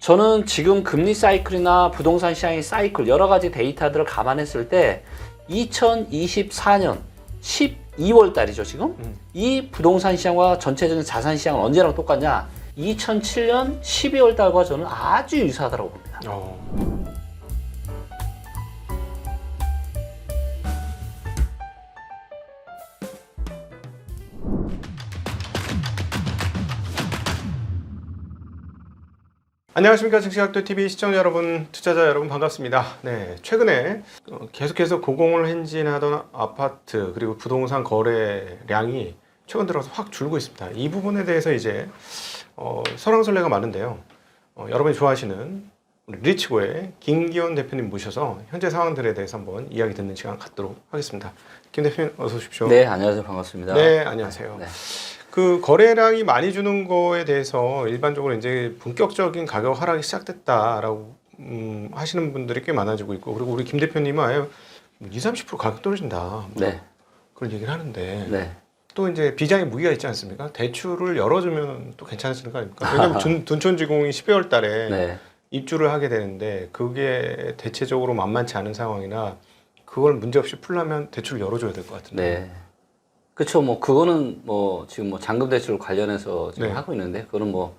저는 지금 금리 사이클이나 부동산 시장의 사이클 여러 가지 데이터들을 감안했을 때 2024년 12월 달이죠 지금? 이 부동산 시장과 전체적인 자산 시장은 언제랑 똑같냐? 2007년 12월 달과 저는 아주 유사하다고 봅니다. 안녕하십니까. 증시각도TV 시청자 여러분, 투자자 여러분 반갑습니다. 네, 최근에 계속해서 고공을 행진하던 아파트 그리고 부동산 거래량이 최근 들어서 확 줄고 있습니다. 이 부분에 대해서 이제 설왕설래가 많은데요. 여러분이 좋아하시는 우리 리치고의 김기현 대표님 모셔서 현재 상황들에 대해서 한번 이야기 듣는 시간 갖도록 하겠습니다. 김 대표님 어서 오십시오. 네, 안녕하세요. 반갑습니다. 네, 안녕하세요. 네. 그 거래량이 많이 주는 거에 대해서 일반적으로 이제 본격적인 가격 하락이 시작됐다라고 하시는 분들이 꽤 많아지고 있고, 그리고 우리 김 대표님은 아예 20-30% 가격 떨어진다 네. 그런 얘기를 하는데 네. 또 이제 비장의 무기가 있지 않습니까? 대출을 열어주면 또 괜찮아지는 거 아닙니까? 왜냐면 둔촌지공이 12월 달에 네. 입주를 하게 되는데 그게 대체적으로 만만치 않은 상황이나 그걸 문제없이 풀려면 대출을 열어줘야 될 것 같은데. 네. 그렇죠. 뭐 그거는 뭐 지금 뭐 잔금 대출 관련해서 지금 네. 하고 있는데 그거는 뭐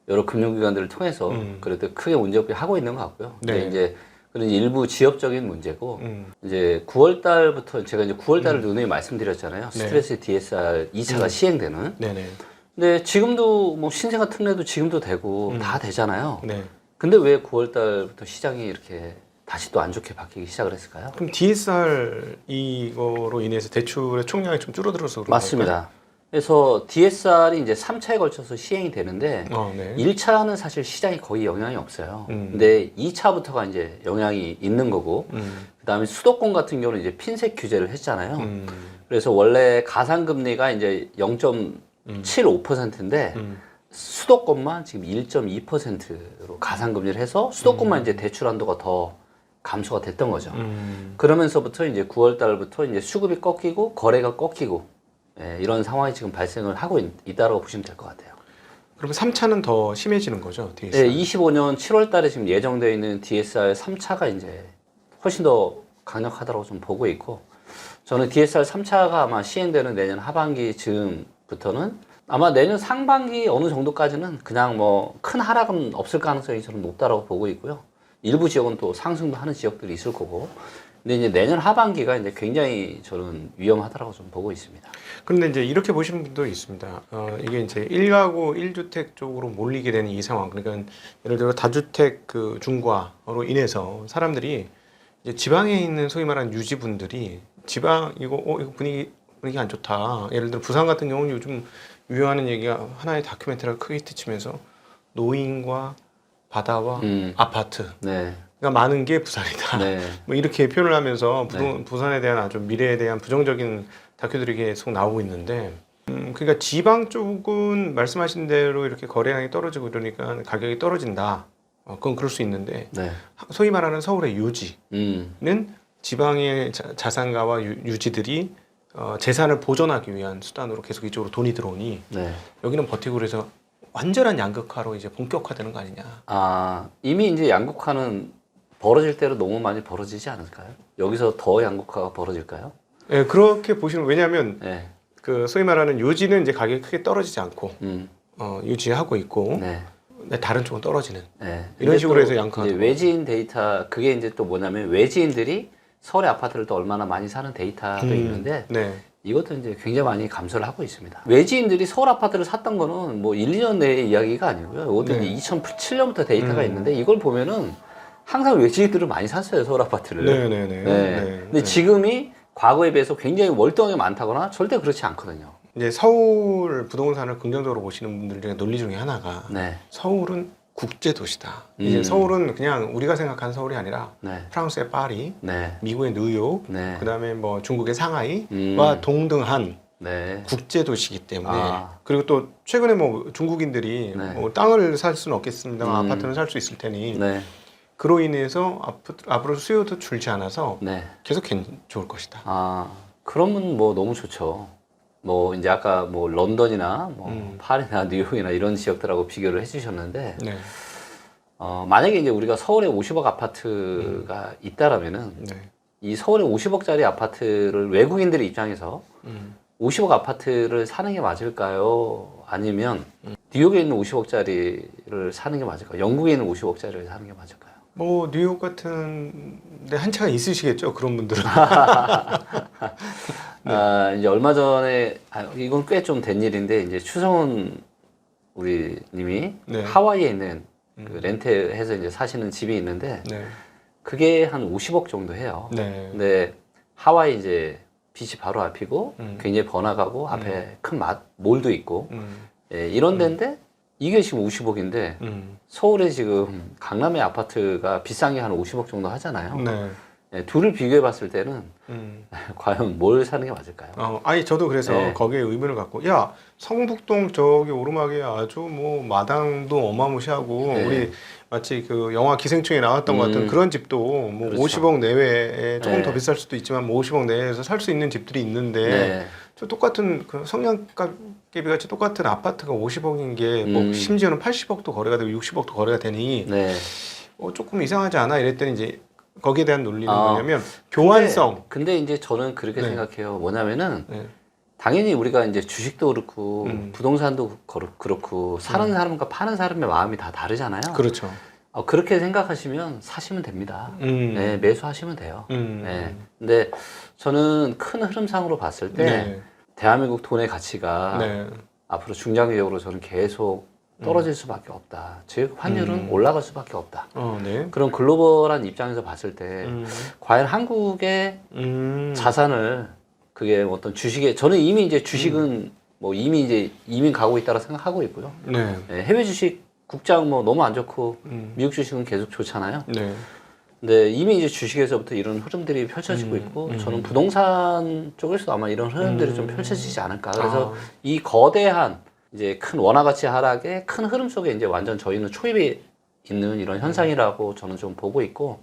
여러 금융기관들을 통해서 그래도 크게 문제 없이 하고 있는 것 같고요. 근데 네. 이제 그런 일부 지역적인 문제고 음. 이제 9월 달부터 제가 이제 9월 달을 누누이 말씀드렸잖아요. 스트레스 DSR 2차가 시행되는. 네네. 근데 지금도 뭐 신생아 특례도 지금도 되고 다 되잖아요. 네. 근데 왜 9월 달부터 시장이 이렇게 다시 또 안 좋게 바뀌기 시작을 했을까요? 그럼 DSR 이거로 인해서 대출의 총량이 좀 줄어들어서 그런 맞습니다. 그래서 DSR이 이제 3차에 걸쳐서 시행이 되는데 걸까요? 네. 1차는 사실 시장이 거의 영향이 없어요. 음. 근데 2차부터가 이제 영향이 있는 거고 그다음에 수도권 같은 경우는 이제 핀셋 규제를 했잖아요. 그래서 원래 가상금리가 이제 0.75%인데 수도권만 지금 1.2%로 가상금리를 해서 수도권만 이제 대출 한도가 더 감소가 됐던 거죠. 그러면서부터 이제 9월 달부터 이제 수급이 꺾이고 거래가 꺾이고 예, 이런 상황이 지금 발생을 하고 있다고 보시면 될 것 같아요. 그러면 3차는 더 심해지는 거죠, DSR? 예, 25년 7월 달에 지금 예정되어 있는 DSR 3차가 이제 훨씬 더 강력하다고 좀 보고 있고 저는 DSR 3차가 아마 시행되는 내년 하반기 즈음부터는 아마 내년 상반기 어느 정도까지는 그냥 뭐 큰 하락은 없을 가능성이 저는 높다고 보고 있고요. 일부 지역은 또 상승도 하는 지역들이 있을 거고. 근데 이제 내년 하반기가 이제 굉장히 저는 위험하다고 좀 보고 있습니다. 그런데 이제 이렇게 보시는 분도 있습니다. 이게 이제 1가구 1주택 쪽으로 몰리게 되는 이 상황. 그러니까 예를 들어 다주택 그 중과로 인해서 사람들이 이제 지방에 있는 소위 말하는 유지분들이 지방 이거 분위기 안 좋다. 예를 들어 부산 같은 경우는 요즘 유행하는 얘기가 하나의 다큐멘터리가 크게 히트치면서 노인과 바다와 아파트. 네. 그러니까 많은 게 부산이다. 네. 뭐 이렇게 표현을 하면서 네. 부산에 대한 아주 미래에 대한 부정적인 다큐들이 계속 나오고 있는데, 그러니까 지방 쪽은 말씀하신 대로 이렇게 거래량이 떨어지고 이러니까 가격이 떨어진다. 그건 그럴 수 있는데, 네. 소위 말하는 서울의 유지는 지방의 자산가와 유지들이 재산을 보존하기 위한 수단으로 계속 이쪽으로 돈이 들어오니 네. 여기는 버티고 그래서 완전한 양극화로 이제 본격화되는 거 아니냐. 아, 이미 이제 양극화는 벌어질 대로 너무 많이 벌어지지 않을까요? 여기서 더 양극화가 벌어질까요? 네, 그렇게 보시면 왜냐하면 네. 그 소위 말하는 유지는 이제 가격이 크게 떨어지지 않고 유지하고 있고 네. 근데 다른 쪽은 떨어지는 네. 이런 식으로 해서 이제 양극화가 외지인 데이터 그게 이제 또 뭐냐면 외지인들이 서울의 아파트를 또 얼마나 많이 사는 데이터도 있는데 네. 이것도 이제 굉장히 많이 감소를 하고 있습니다. 외지인들이 서울 아파트를 샀던 거는 뭐 1, 2년 내의 이야기가 아니고요. 이것도 네. 이제 2007년부터 데이터가 있는데 이걸 보면은 항상 외지인들을 많이 샀어요. 서울 아파트를. 네네네. 네. 근데 지금이 과거에 비해서 굉장히 월등하게 많다거나 절대 그렇지 않거든요. 이제 서울 부동산을 긍정적으로 보시는 분들 중에 논리 중에 하나가 네. 서울은 국제 도시다. 이제 서울은 그냥 우리가 생각하는 서울이 아니라 네. 프랑스의 파리, 네. 미국의 뉴욕, 네. 그다음에 뭐 중국의 상하이와 동등한 네. 국제 도시이기 때문에 아. 그리고 또 최근에 뭐 중국인들이 네. 뭐 땅을 살 수는 없겠습니다만 아파트는 살 수 있을 테니 네. 그로 인해서 앞으로 수요도 줄지 않아서 네. 계속 좋을 것이다. 아, 그러면 뭐 너무 좋죠. 뭐 이제 아까 뭐 런던이나 뭐 파리나 뉴욕이나 이런 지역들하고 비교를 해주셨는데 네. 만약에 이제 우리가 서울에 50억 아파트가 있다라면은 네. 이 서울에 50억짜리 아파트를 외국인들의 입장에서 50억 아파트를 사는 게 맞을까요? 아니면 뉴욕에 있는 50억짜리를 사는 게 맞을까요? 영국에 있는 50억짜리를 사는 게 맞을까요? 뭐 뉴욕 같은 데 한차가 있으시겠죠, 그런 분들은. 이제 얼마 전에 이건 꽤 좀 된 일인데 이제 추성훈 우리 님이 네. 하와이에 있는 그 렌트해서 이제 사시는 집이 있는데 네. 그게 한 50억 정도 해요. 네. 근데 하와이 이제 비치 바로 앞이고 굉장히 번화가고 앞에 큰 몰도 있고 예, 이런 데인데 이게 지금 50억인데 서울에 지금 강남의 아파트가 비싼 게 한 50억 정도 하잖아요. 네. 예, 둘을 비교해 봤을 때는 과연 뭘 사는 게 맞을까요? 아니 저도 그래서 네. 거기에 의문을 갖고 야 성북동 저기 오르막에 아주 뭐 마당도 어마무시하고 네. 우리 마치 그 영화 기생충에 나왔던 것 같은 그런 집도 뭐 그렇죠. 50억 내외에 조금 네. 더 비쌀 수도 있지만 뭐 50억 내에서 살 수 있는 집들이 있는데 네. 저 똑같은 그 성냥갑개비 같이 똑같은 아파트가 50억인 게 뭐 심지어는 80억도 거래가 되고 60억도 거래가 되니 네. 조금 이상하지 않아 이랬더니 이제 거기에 대한 논리는 아, 뭐냐면 교환성. 근데 이제 저는 그렇게 네. 생각해요. 뭐냐면은 네. 당연히 우리가 이제 주식도 그렇고 부동산도 그렇고 사는 사람과 파는 사람의 마음이 다 다르잖아요. 그렇죠. 그렇게 생각하시면 사시면 됩니다. 네, 매수하시면 돼요. 네. 근데 저는 큰 흐름상으로 봤을 때 네. 대한민국 돈의 가치가 네. 앞으로 중장기적으로 저는 계속 떨어질 수밖에 없다. 즉 환율은 올라갈 수밖에 없다. 네. 그런 글로벌한 입장에서 봤을 때 과연 한국의 자산을 그게 어떤 주식에 저는 이미 이제 주식은 뭐 이미 이제 이민 가고 있다고 생각하고 있고요. 네. 네, 해외 주식 국장 뭐 너무 안 좋고 미국 주식은 계속 좋잖아요. 네. 근데 이미 이제 주식에서부터 이런 흐름들이 펼쳐지고 있고 저는 부동산 쪽에서도 아마 이런 흐름들이 좀 펼쳐지지 않을까. 그래서 이 거대한 이제 큰 원화 가치 하락의 큰 흐름 속에 이제 완전 저희는 초입에 있는 이런 현상이라고 저는 좀 보고 있고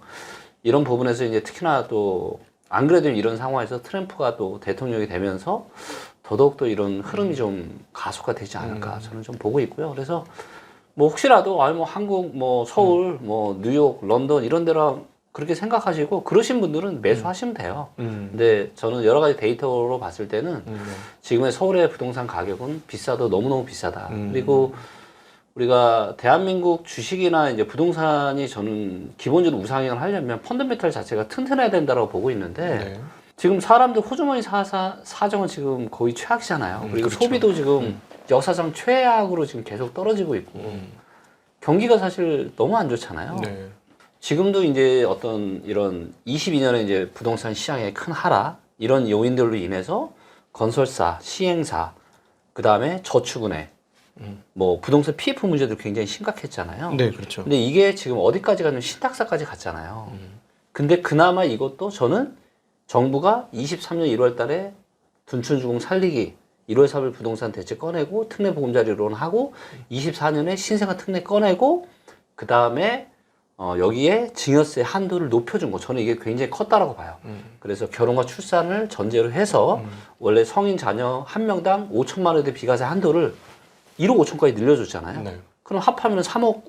이런 부분에서 이제 특히나 또 안 그래도 이런 상황에서 트럼프가 또 대통령이 되면서 더더욱 또 이런 흐름이 좀 가속화되지 않을까 저는 좀 보고 있고요. 그래서 뭐 혹시라도 아니 뭐 한국 뭐 서울 뭐 뉴욕 런던 이런 데로 그렇게 생각하시고 그러신 분들은 매수하시면 돼요. 근데 저는 여러 가지 데이터로 봤을 때는 지금의 서울의 부동산 가격은 비싸도 너무너무 비싸다. 그리고 우리가 대한민국 주식이나 이제 부동산이 저는 기본적으로 우상향을 하려면 펀더멘털 자체가 튼튼해야 된다고 보고 있는데 네. 지금 사람들 호주머니 사정은 지금 거의 최악이잖아요. 그리고 그렇죠. 소비도 지금 역사상 최악으로 지금 계속 떨어지고 있고 경기가 사실 너무 안 좋잖아요. 네. 지금도 이제 어떤 이런 22년에 이제 부동산 시장의 큰 하락 이런 요인들로 인해서 건설사, 시행사, 그 다음에 저축은행, 뭐 부동산 PF 문제도 굉장히 심각했잖아요. 네, 그렇죠. 근데 이게 지금 어디까지 가면 신탁사까지 갔잖아요. 근데 그나마 이것도 저는 정부가 23년 1월 달에 둔촌주공 살리기 1월 3일 부동산 대책 꺼내고 특례 보금자리론 하고 24년에 신생아 특례 꺼내고 그 다음에 여기에 증여세 한도를 높여준 거 저는 이게 굉장히 컸다라고 봐요. 그래서 결혼과 출산을 전제로 해서 원래 성인 자녀 한 명당 5천만 원대 비과세 한도를 1억 5천까지 늘려줬잖아요. 네. 그럼 합하면 3억이고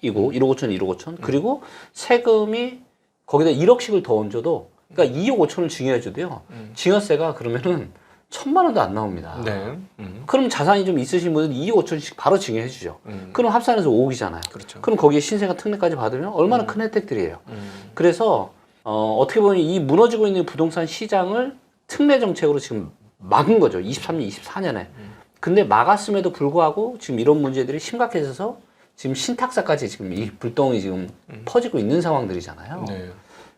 1억 5천, 1억 5천 그리고 세금이 거기다 1억씩을 더 얹어도 그러니까 2억 5천을 증여해줘도요. 증여세가 그러면은 1,000만 원도 안 나옵니다. 네. 그럼 자산이 좀 있으신 분은 2억 5천씩 바로 증여해주죠. 그럼 합산해서 5억이잖아요. 그렇죠. 그럼 거기에 신생아 특례까지 받으면 얼마나 큰 혜택들이에요. 그래서 어떻게 보면 이 무너지고 있는 부동산 시장을 특례 정책으로 지금 막은 거죠. 23년, 24년에. 근데 막았음에도 불구하고 지금 이런 문제들이 심각해져서 지금 신탁사까지 지금 이 불똥이 지금 퍼지고 있는 상황들이잖아요. 네.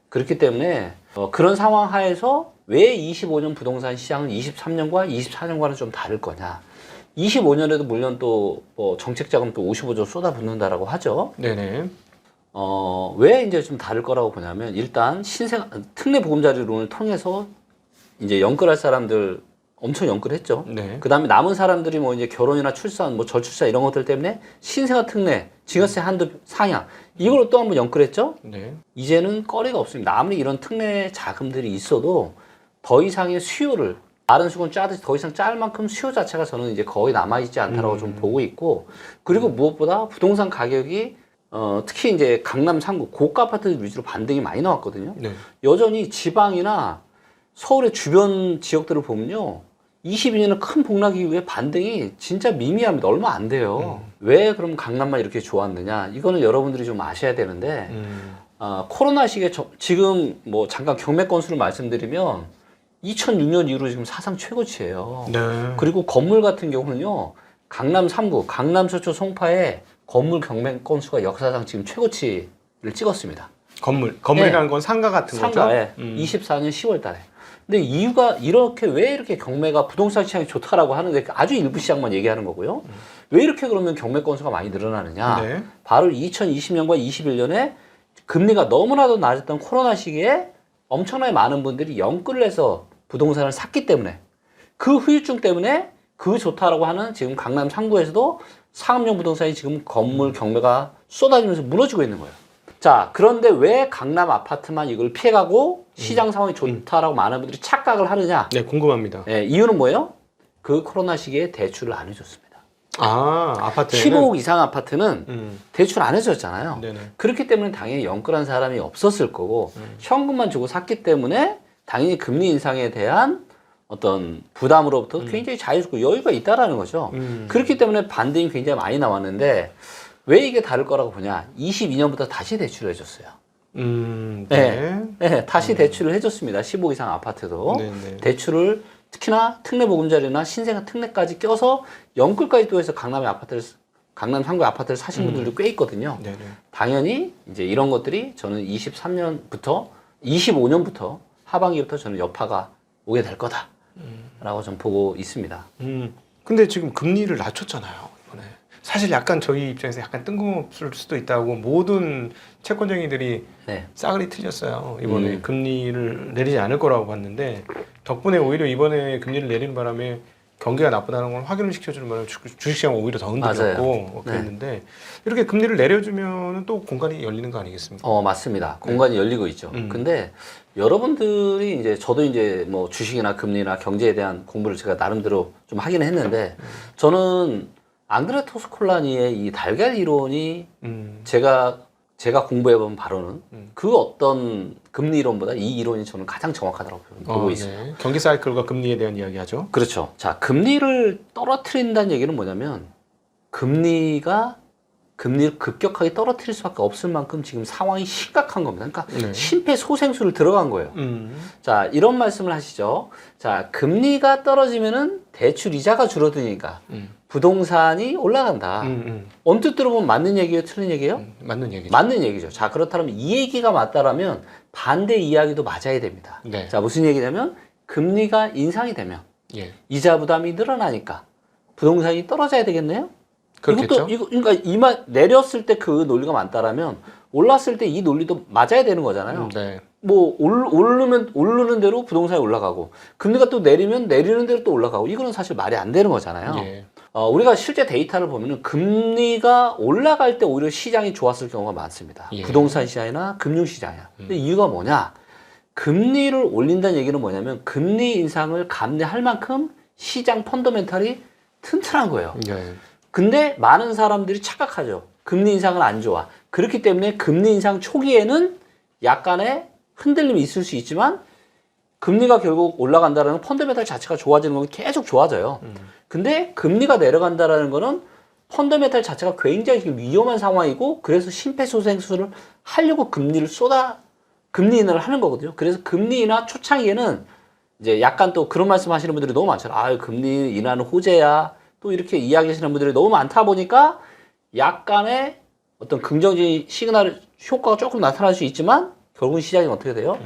그렇기 때문에 그런 상황 하에서 왜 25년 부동산 시장은 23년과 24년과는 좀 다를 거냐. 25년에도 물론 또 정책 자금 또 55조 쏟아붓는다라고 하죠. 네네. 왜 이제 좀 다를 거라고 보냐면 일단 특례 보금자리론을 통해서 이제 연끌할 사람들 엄청 연끌했죠. 네. 그 다음에 남은 사람들이 뭐 이제 결혼이나 출산, 뭐 저출산 이런 것들 때문에 신생아 특례, 증여세 한도 상향 이걸로 또 한번 연끌했죠. 네. 이제는 거리가 없습니다. 아무리 이런 특례 자금들이 있어도 더 이상의 수요를 마른 수건 짜듯이 더 이상 짤 만큼 수요 자체가 저는 이제 거의 남아있지 않다라고 좀 보고 있고 그리고 무엇보다 부동산 가격이 특히 이제 강남 상구 고가 아파트 위주로 반등이 많이 나왔거든요. 네. 여전히 지방이나 서울의 주변 지역들을 보면요. 22년은 큰 폭락 이후에 반등이 진짜 미미합니다. 얼마 안 돼요. 왜 그럼 강남만 이렇게 좋았느냐? 이거는 여러분들이 좀 아셔야 되는데, 코로나 시기에 지금 뭐 잠깐 경매 건수를 말씀드리면 2006년 이후로 지금 사상 최고치예요. 네. 그리고 건물 같은 경우는요. 강남 3구, 강남 서초 송파에 건물 경매 건수가 역사상 지금 최고치를 찍었습니다. 건물이라는 건 상가 같은 거죠? 상가에 24년 10월 달에. 근데 이유가 왜 이렇게 경매가 부동산 시장이 좋다라고 하는데 아주 일부 시장만 얘기하는 거고요. 왜 이렇게 그러면 경매 건수가 많이 늘어나느냐? 네. 바로 2020년과 21년에 금리가 너무나도 낮았던 코로나 시기에 엄청나게 많은 분들이 연끌을 해서 부동산을 샀기 때문에 그 후유증 때문에 그 좋다라고 하는 지금 강남 상구에서도 상업용 부동산이 지금 건물 경매가 쏟아지면서 무너지고 있는 거예요. 자, 그런데 왜 강남 아파트만 이걸 피해가고 시장 상황이 좋다라고 많은 분들이 착각을 하느냐? 네, 궁금합니다. 네, 이유는 뭐예요? 그 코로나 시기에 대출을 안 해줬습니다. 아파트에는 15억 이상 아파트는 대출 안 해줬잖아요. 네네. 그렇기 때문에 당연히 연끌한 사람이 없었을 거고 현금만 주고 샀기 때문에 당연히 금리 인상에 대한 어떤 부담으로부터 굉장히 자유롭고 여유가 있다라는 거죠. 그렇기 때문에 반등이 굉장히 많이 나왔는데 왜 이게 다를 거라고 보냐? 22년부터 다시 대출을 해줬어요. 네. 네, 다시 대출을 해줬습니다. 15 이상 아파트도 네네. 대출을 특히나 특례보금자리나 신생 특례까지 껴서 연끌까지 또 해서 강남 상구 아파트를 사신 분들도 꽤 있거든요. 네네. 당연히 이제 이런 것들이 저는 25년부터 하반기부터 저는 여파가 오게 될 거다라고 좀 보고 있습니다. 근데 지금 금리를 낮췄잖아요, 이번에. 사실 약간 저희 입장에서 약간 뜬금없을 수도 있다고 모든 채권쟁이들이 네. 싸그리 틀렸어요. 이번에 금리를 내리지 않을 거라고 봤는데 덕분에 오히려 이번에 금리를 내린 바람에 경기가 나쁘다는 걸 확인을 시켜주는 바람에 주식시장은 오히려 더 흔들렸고 그랬는데 이렇게 금리를 내려주면 또 공간이 열리는 거 아니겠습니까? 맞습니다. 공간이 열리고 있죠. 근데 여러분들이 이제 저도 이제 뭐 주식이나 금리나 경제에 대한 공부를 제가 나름대로 좀 하긴 했는데 저는 앙드레 토스콜라니의 이 달걀 이론이 제가 공부해본 바로는 그 어떤 금리 이론보다 이 이론이 저는 가장 정확하다고 보고 있습니다. 네. 경기 사이클과 금리에 대한 이야기하죠. 그렇죠. 자, 금리를 떨어뜨린다는 얘기는 뭐냐면 금리를 급격하게 떨어뜨릴 수밖에 없을 만큼 지금 상황이 심각한 겁니다. 그러니까 심폐소생술을 들어간 거예요. 자, 이런 말씀을 하시죠. 자, 금리가 떨어지면은 대출 이자가 줄어드니까 부동산이 올라간다. 언뜻 들어보면 맞는 얘기예요, 틀린 얘기예요? 맞는 얘기죠. 맞는 얘기죠. 자, 그렇다면 이 얘기가 맞다라면 반대 이야기도 맞아야 됩니다. 네. 자, 무슨 얘기냐면 금리가 인상이 되면 예. 이자 부담이 늘어나니까 부동산이 떨어져야 되겠네요? 그렇겠죠. 그러니까 내렸을 때 그 논리가 맞다라면 올랐을 때 이 논리도 맞아야 되는 거잖아요. 네. 뭐 오르는 대로 부동산이 올라가고 금리가 또 내리면 내리는 대로 또 올라가고 이거는 사실 말이 안 되는 거잖아요. 예. 우리가 실제 데이터를 보면은 금리가 올라갈 때 오히려 시장이 좋았을 경우가 많습니다. 예. 부동산 시장이나 금융 시장이야. 근데 이유가 뭐냐? 금리를 올린다는 얘기는 뭐냐면 금리 인상을 감내할 만큼 시장 펀더멘탈이 튼튼한 거예요. 예. 근데 많은 사람들이 착각하죠. 금리 인상은 안 좋아. 그렇기 때문에 금리 인상 초기에는 약간의 흔들림이 있을 수 있지만 금리가 결국 올라간다라는 펀더멘탈 자체가 좋아지는 건 계속 좋아져요. 근데 금리가 내려간다라는 거는 펀더멘탈 자체가 굉장히 지금 위험한 상황이고 그래서 심폐소생술을 하려고 금리 인하를 하는 거거든요. 그래서 금리 인하 초창기에는 이제 약간 또 그런 말씀 하시는 분들이 너무 많잖아요. 아, 금리 인하는 호재야. 또 이렇게 이야기하시는 분들이 너무 많다 보니까 약간의 어떤 긍정적인 시그널 효과가 조금 나타날 수 있지만 결국은 시장이 어떻게 돼요?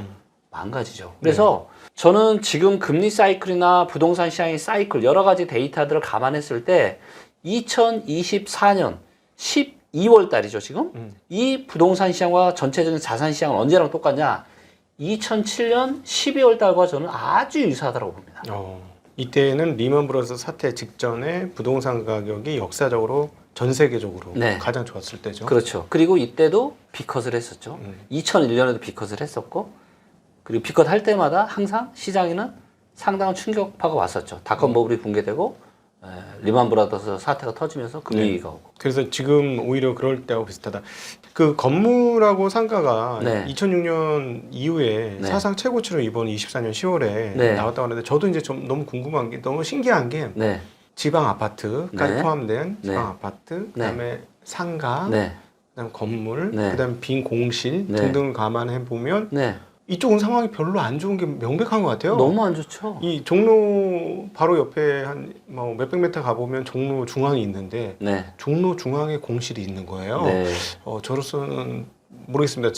망가지죠. 그래서 저는 지금 금리 사이클이나 부동산 시장의 사이클 여러 가지 데이터들을 감안했을 때 2024년 12월 달이죠 지금 이 부동산 시장과 전체적인 자산 시장은 언제랑 똑같냐 2007년 12월 달과 저는 아주 유사하다고 봅니다. 이때는 리먼 브러더스 사태 직전에 부동산 가격이 역사적으로 전 세계적으로 네. 가장 좋았을 때죠. 그렇죠. 그리고 이때도 비컷을 했었죠. 2001년에도 비컷을 했었고 그리고 비컷 할 때마다 항상 시장에는 상당한 충격파가 왔었죠. 닷컴 버블이 붕괴되고 리만 브라더스 사태가 터지면서 금융위기가 오고. 그래서 지금 오히려 그럴 때하고 비슷하다. 그 건물하고 상가가 네. 2006년 이후에 네. 사상 최고치로 이번 24년 10월에 네. 나왔다고 하는데 저도 이제 좀 너무 궁금한 게 너무 신기한 게 네. 지방 아파트까지 네. 포함된 지방 네. 아파트, 그다음에 상가, 네. 그다음 건물, 네. 그다음 빈 공실 네. 등등을 감안해 보면 네. 이쪽은 상황이 별로 안 좋은 게 명백한 것 같아요. 너무 안 좋죠. 이 종로 바로 옆에 한 뭐 몇백 미터 가보면 종로 중앙이 있는데 네. 종로 중앙에 공실이 있는 거예요. 네. 저로서는 모르겠습니다.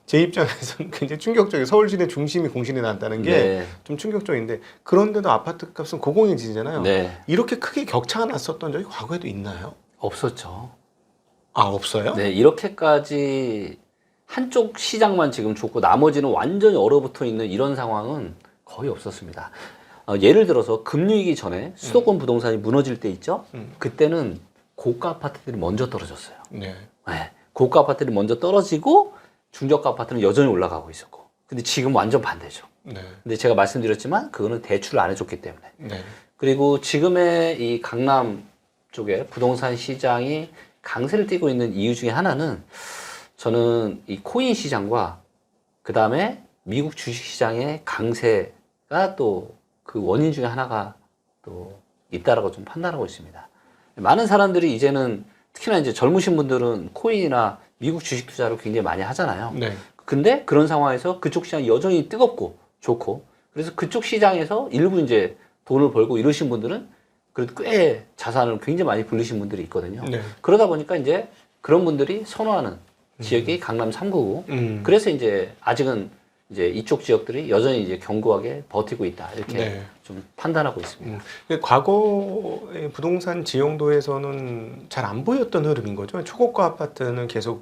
제 입장에서는 굉장히 충격적이에요. 서울 시내 중심이 공실이 난다는 게 좀 네. 충격적인데 그런데도 아파트 값은 고공행진이잖아요. 네. 이렇게 크게 격차가 났었던 적이 과거에도 있나요? 없었죠. 아, 없어요? 네. 이렇게까지 한쪽 시장만 지금 좋고 나머지는 완전히 얼어붙어 있는 이런 상황은 거의 없었습니다. 예를 들어서 금리위기 전에 수도권 부동산이 무너질 때 있죠? 그때는 고가 아파트들이 먼저 떨어졌어요. 네. 네. 고가 아파트들이 먼저 떨어지고 중저가 아파트는 여전히 올라가고 있었고. 근데 지금 완전 반대죠. 네. 근데 제가 말씀드렸지만 그거는 대출을 안 해줬기 때문에. 네. 그리고 지금의 이 강남 쪽에 부동산 시장이 강세를 띠고 있는 이유 중에 하나는 저는 이 코인 시장과 그 다음에 미국 주식 시장의 강세가 또 그 원인 중에 하나가 또 있다라고 좀 판단하고 있습니다. 많은 사람들이 이제는 특히나 이제 젊으신 분들은 코인이나 미국 주식 투자를 굉장히 많이 하잖아요. 네. 근데 그런 상황에서 그쪽 시장이 여전히 뜨겁고 좋고 그래서 그쪽 시장에서 일부 이제 돈을 벌고 이러신 분들은 그래도 꽤 자산을 굉장히 많이 불리신 분들이 있거든요. 네. 그러다 보니까 이제 그런 분들이 선호하는 지역이 강남 3구고 그래서 이제 아직은 이제 이쪽 지역들이 여전히 이제 견고하게 버티고 있다 이렇게 네. 좀 판단하고 있습니다. 과거의 부동산 지형도에서는 잘 안 보였던 흐름인 거죠. 초고가 아파트는 계속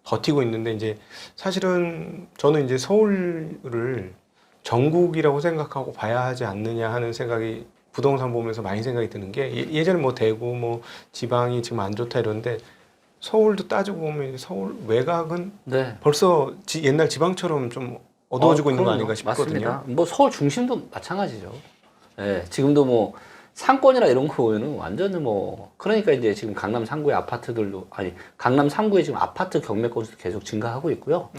버티고 있는데 이제 사실은 저는 이제 서울을 전국이라고 생각하고 봐야 하지 않느냐 하는 생각이 부동산 보면서 많이 생각이 드는 게 예전에 뭐 대구 뭐 지방이 지금 안 좋다 이러는데 서울도 따지고 보면 서울 외곽은 네. 벌써 옛날 지방처럼 좀 어두워지고 있는 거 그럼요. 아닌가 싶거든요. 맞습니다. 뭐 서울 중심도 마찬가지죠. 예, 지금도 뭐 상권이나 이런 거 보면은 완전히 뭐 그러니까 이제 지금 강남 3구의 아파트들도 아니 강남 3구에 지금 아파트 경매 건수도 계속 증가하고 있고요.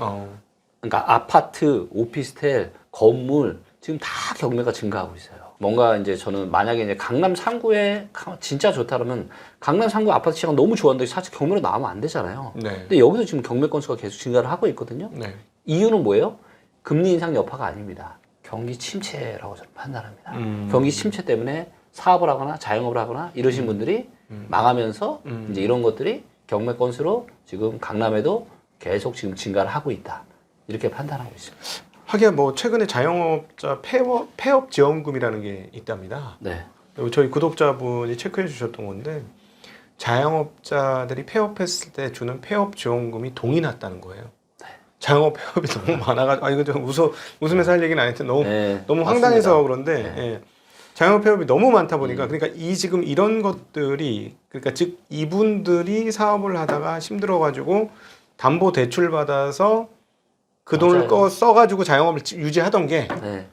그러니까 아파트, 오피스텔, 건물 지금 다 경매가 증가하고 있어요. 뭔가 이제 저는 만약에 이제 강남 3구에 진짜 좋다 그러면 강남 3구 아파트 시장 너무 좋아하는데 사실 경매로 나오면 안 되잖아요. 네. 근데 여기서 지금 경매 건수가 계속 증가를 하고 있거든요. 네. 이유는 뭐예요? 금리 인상 여파가 아닙니다. 경기 침체라고 저는 판단합니다. 경기 침체 때문에 사업을 하거나 자영업을 하거나 이러신 분들이 망하면서 이제 이런 것들이 경매 건수로 지금 강남에도 계속 지금 증가를 하고 있다. 이렇게 판단하고 있습니다. 하긴 뭐 최근에 자영업자 폐업 지원금이라는 게 있답니다. 네. 저희 구독자분이 체크해 주셨던 건데 자영업자들이 폐업했을 때 주는 폐업 지원금이 동이 났다는 거예요. 자영업 폐업이 너무 많아가지고 이거 좀 웃으면서 할 얘기는 아닌데 너무 황당해서 그런데 예. 자영업 폐업이 너무 많다 보니까 그러니까 지금 이런 것들이 그러니까 즉 이분들이 사업을 하다가 힘들어가지고 담보 대출 받아서 그 돈을 써가지고 자영업을 유지하던 게 네.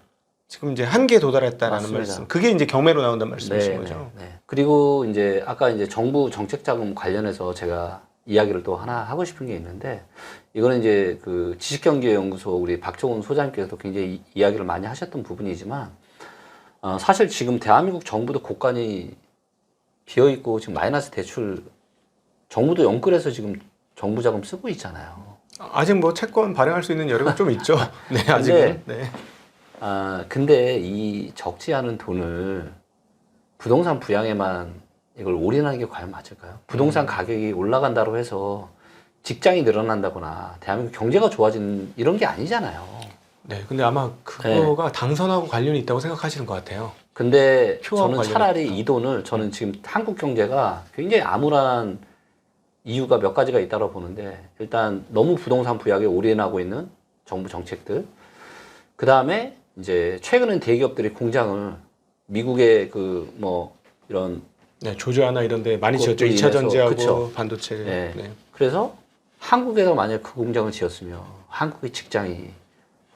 지금 이제 한계에 도달했다라는 맞습니다. 말씀. 그게 이제 경매로 나온다는 말씀이신 네, 거죠. 네, 네. 그리고 이제 아까 이제 정부 정책 자금 관련해서 제가 이야기를 또 하나 하고 싶은 게 있는데 이거는 이제 그 지식경제연구소 우리 박종훈 소장님께서도 굉장히 이야기를 많이 하셨던 부분이지만 사실 지금 대한민국 정부도 곳간이 비어 있고 지금 마이너스 대출 정부도 영끌해서 지금 정부 자금 쓰고 있잖아요. 아직 뭐 채권 발행할 수 있는 여력은 좀 있죠. 네, 아직은. 네. 근데 이 적지 않은 돈을 부동산 부양에만 이걸 올인하는 게 과연 맞을까요? 부동산 가격이 올라간다고 해서 직장이 늘어난다거나 대한민국 경제가 좋아지는 이런 게 아니잖아요. 네, 근데 아마 그거가 당선하고 관련이 있다고 생각하시는 것 같아요. 근데 저는 관련이 차라리 이 돈을 저는 지금 한국 경제가 굉장히 암울한 이유가 몇 가지가 있다고 보는데 일단 너무 부동산 부양에 올인하고 있는 정부 정책들 그 다음에 이제 최근엔 대기업들이 공장을 미국의 그 뭐 이런 네, 조지아나 이런 데 많이 지었죠. 그것도 2차 전지하고 그쵸. 반도체. 네. 네. 그래서 한국에서 만약 그 공장을 지었으면 한국의 직장이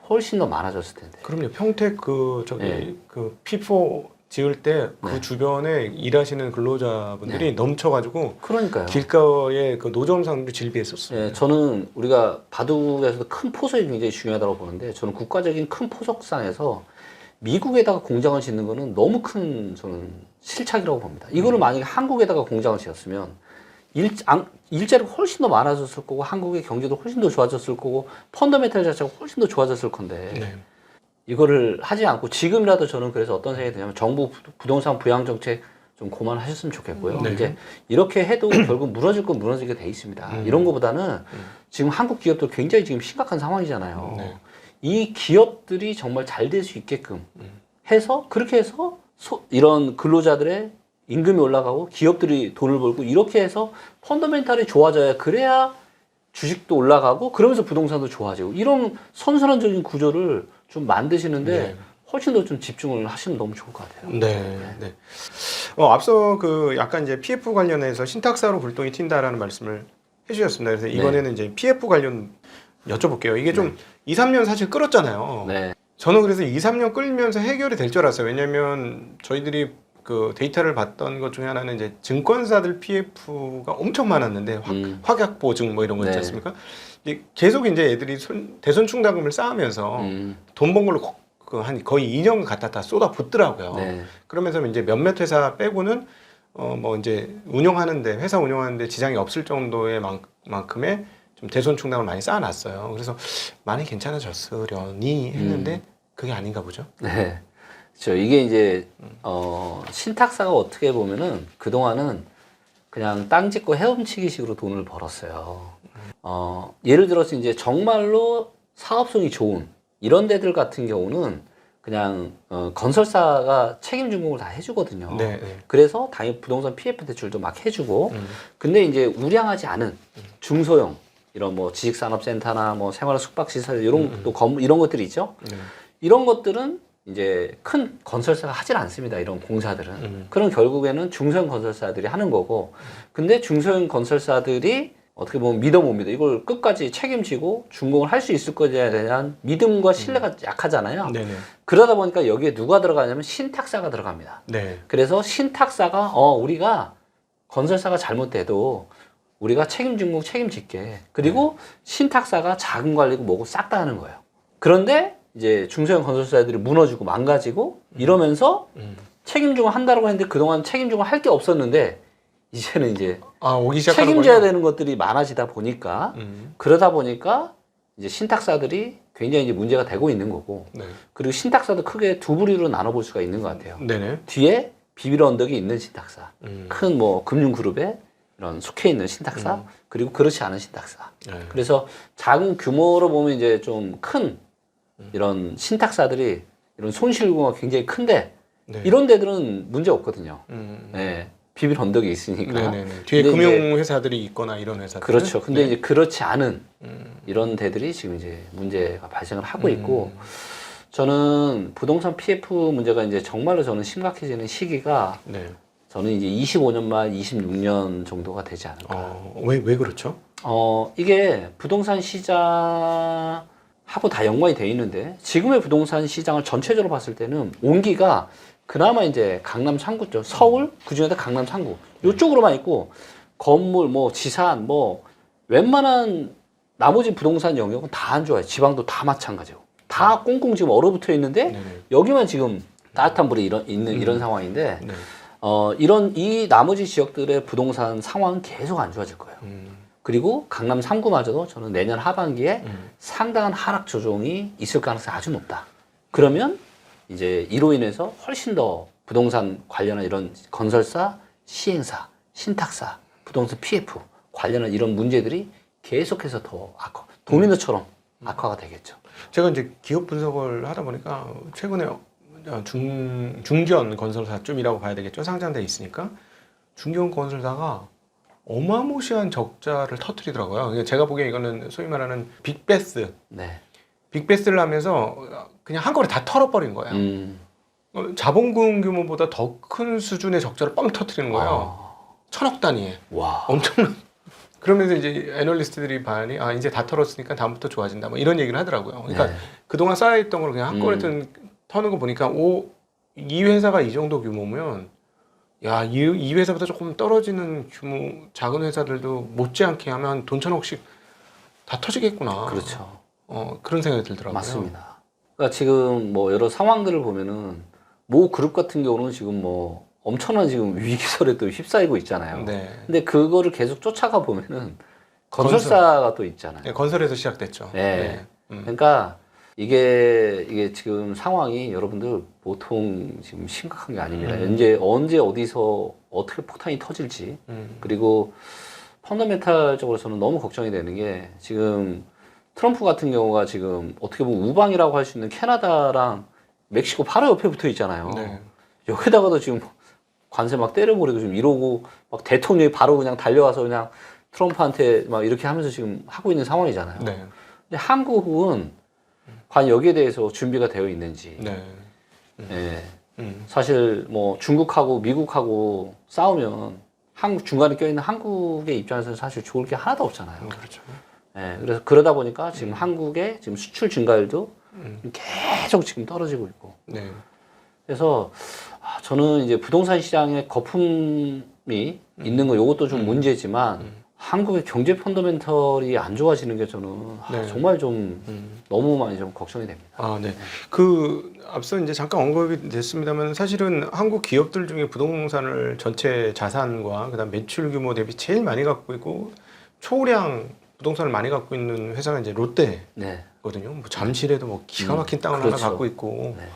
훨씬 더 많아졌을 텐데. 그럼요. 평택 그 네. 그 P4 지을 때 그 네. 주변에 일하시는 근로자분들이 네. 넘쳐가지고 그러니까요. 길가에 그 노점상도 질비했었어요. 예, 저는 우리가 바둑에서도 큰 포석이 굉장히 중요하다고 보는데 저는 국가적인 큰 포석상에서 미국에다가 공장을 짓는 거는 너무 큰 저는 실착이라고 봅니다. 이거를 만약에 한국에다가 공장을 지었으면 일자리가 훨씬 더 많아졌을 거고 한국의 경제도 훨씬 더 좋아졌을 거고 펀더멘탈 자체가 훨씬 더 좋아졌을 건데 네. 이거를 하지 않고 지금이라도 저는 그래서 어떤 생각이 드냐면 정부 부동산 부양 정책 좀 고만하셨으면 좋겠고요. 네. 이제 이렇게 해도 결국 무너질 건 무너지게 돼 있습니다. 이런 거보다는 지금 한국 기업들 굉장히 지금 심각한 상황이잖아요. 네. 이 기업들이 정말 잘 될 수 있게끔 해서 그렇게 해서 이런 근로자들의 임금이 올라가고 기업들이 돈을 벌고 이렇게 해서 펀더멘탈이 좋아져야 그래야 주식도 올라가고 그러면서 부동산도 좋아지고 이런 선순환적인 구조를 좀 만드시는데 네. 훨씬 더 좀 집중을 하시면 너무 좋을 것 같아요. 네. 네. 앞서 그 약간 이제 PF 관련해서 신탁사로 불똥이 튄다라는 말씀을 해주셨습니다. 그래서 이번에는 이제 PF 관련 여쭤볼게요. 이게 좀 2, 3년 사실 끌었잖아요. 네. 저는 그래서 2, 3년 끌면서 해결이 될 줄 알았어요. 왜냐면 저희들이 그 데이터를 봤던 것 중에 하나는 이제 증권사들 PF가 엄청 많았는데 확약 보증 뭐 이런 거 있지 네. 않습니까? 계속 이제 애들이 대손 충당금을 쌓으면서 돈 번 걸로 한 거의 2년 갖다 쏟아 붓더라고요. 네. 그러면서 이제 몇몇 회사 빼고는 뭐 이제 회사 운영하는데 지장이 없을 정도의 만큼의 좀 대손 충당을 많이 쌓아놨어요. 그래서 많이 괜찮아졌으려니 했는데 그게 아닌가 보죠. 네. 이게 이제 신탁사가 어떻게 보면은 그동안은 그냥 땅 짓고 헤엄치기식으로 돈을 벌었어요. 예를 들어서 이제 정말로 사업성이 좋은 이런 데들 같은 경우는 그냥 건설사가 책임 준공을 다 해주거든요. 네, 네. 그래서 당연히 부동산 PF 대출도 막 해주고, 근데 이제 우량하지 않은 중소형 이런 뭐 지식산업센터나 뭐 생활 숙박시설 이런 또 건물 이런 것들이 있죠. 네. 이런 것들은 이제 큰 건설사가 하질 않습니다. 이런 공사들은. 그럼 결국에는 중소형 건설사들이 하는 거고, 근데 중소형 건설사들이 어떻게 보면 믿어 못 믿어. 이걸 끝까지 책임지고 준공을 할 수 있을 것에 대한 믿음과 신뢰가 약하잖아요. 네네. 그러다 보니까 여기에 누가 들어가냐면 신탁사가 들어갑니다. 네. 그래서 신탁사가 우리가 건설사가 잘못돼도 우리가 책임 준공 책임질게. 그리고 신탁사가 자금 관리고 뭐고 싹 다 하는 거예요. 그런데 이제 중소형 건설사들이 무너지고 망가지고 이러면서 책임 준공 한다고 했는데 그동안 책임 준공 할 게 없었는데 이제는 이제 오기 시작하는 책임져야 거예요? 되는 것들이 많아지다 보니까 그러다 보니까 이제 신탁사들이 굉장히 이제 문제가 되고 있는 거고 네. 그리고 신탁사도 크게 두 부류로 나눠볼 수가 있는 것 같아요. 네네. 뒤에 비밀 언덕이 있는 신탁사, 음. 큰 뭐 금융그룹에 이런 속해 있는 신탁사, 그리고 그렇지 않은 신탁사. 네. 그래서 작은 규모로 보면 이제 좀 큰 이런 신탁사들이 이런 손실구가 굉장히 큰데 네. 이런 데들은 문제 없거든요. 음. 네, 비밀 언덕이 있으니까. 네네네. 뒤에 근데 이제 금융회사들이 있거나 이런 회사들. 그렇죠. 근데 이제 그렇지 않은 음. 이런 데들이 지금 이제 문제가 발생을 하고 있고 저는 부동산 PF 문제가 이제 정말로 저는 심각해지는 시기가 네. 저는 이제 25년 말 26년 정도가 되지 않을까. 왜 그렇죠? 이게 부동산 시장하고 다 연관이 돼 있는데 지금의 부동산 시장을 전체적으로 봤을 때는 온기가 그나마 이제 강남 3구 쪽, 서울, 그중에도 강남 3구 이쪽으로만 있고 건물, 뭐 지산, 뭐 웬만한 나머지 부동산 영역은 다 안 좋아요. 지방도 다 마찬가지고 다 꽁꽁 지금 얼어붙어 있는데 네네. 여기만 지금 따뜻한 불이 있는 이런 상황인데 네. 이 나머지 지역들의 부동산 상황은 계속 안 좋아질 거예요. 그리고 강남 3구마저도 저는 내년 하반기에 상당한 하락 조정이 있을 가능성이 아주 높다. 그러면 이제 이로 인해서 훨씬 더 부동산 관련한 이런 건설사, 시행사, 신탁사, 부동산 PF 관련한 이런 문제들이 계속해서 더 도미노처럼 악화가 되겠죠. 제가 이제 기업 분석을 하다 보니까 최근에 중견 건설사 쪽이라고 봐야 되겠죠. 상장돼 있으니까 중견 건설사가 어마무시한 적자를 터뜨리더라고요. 그러니까 제가 보기에 이거는 소위 말하는 빅베스. 네. 빅베스를 하면서 그냥 한꺼번에 다 털어버린 거예요. 자본금 규모보다 더 큰 수준의 적자를 뻥 터뜨리는 거예요. 1000억 단위에. 와. 엄청난. 그러면서 이제 애널리스트들이 반이 이제 다 털었으니까 다음부터 좋아진다. 뭐 이런 얘기를 하더라고요. 그러니까 네. 그동안 쌓여있던 걸 그냥 한꺼번에 터는 거 보니까 이 회사가 이 정도 규모면 야, 이 회사보다 조금 떨어지는 규모 작은 회사들도 못지않게 하면 돈 천억씩 다 터지겠구나. 그렇죠. 그런 생각이 들더라고요. 맞습니다. 그러니까 지금 뭐 여러 상황들을 보면은 모 그룹 같은 경우는 지금 뭐 엄청난 지금 위기설에 또 휩싸이고 있잖아요. 네. 근데 그거를 계속 쫓아가 보면은 건설사가 또 있잖아요. 네, 건설에서 시작됐죠. 네. 그러니까 이게 지금 상황이 여러분들 보통 지금 심각한 게 아닙니다. 언제 어디서 어떻게 폭탄이 터질지 그리고 펀더멘탈적으로서는 너무 걱정이 되는 게 지금 트럼프 같은 경우가 지금 어떻게 보면 우방이라고 할 수 있는 캐나다랑 멕시코 바로 옆에 붙어 있잖아요. 네. 여기다가도 지금 관세 막 때려버리고 지금 이러고 막 대통령이 바로 그냥 달려와서 그냥 트럼프한테 막 이렇게 하면서 지금 하고 있는 상황이잖아요. 네. 근데 한국은 과연 여기에 대해서 준비가 되어 있는지. 네. 예. 사실 뭐 중국하고 미국하고 싸우면 한국 중간에 껴있는 한국의 입장에서는 사실 좋을 게 하나도 없잖아요. 그렇죠. 예. 그래서 그러다 보니까 지금 한국의 지금 수출 증가율도 계속 지금 떨어지고 있고. 네. 그래서 저는 이제 부동산 시장에 거품이 있는 거 이것도 좀 문제지만 한국의 경제 펀더멘털이 안 좋아지는 게 저는 네. 정말 좀 너무 많이 좀 걱정이 됩니다. 네. 앞서 이제 잠깐 언급이 됐습니다만 사실은 한국 기업들 중에 부동산을 전체 자산과 그다음 매출 규모 대비 제일 많이 갖고 있고 초량 부동산을 많이 갖고 있는 회사가 이제 롯데거든요. 네. 뭐 잠실에도 뭐 기가 막힌 땅을 그렇죠. 하나 갖고 있고. 네.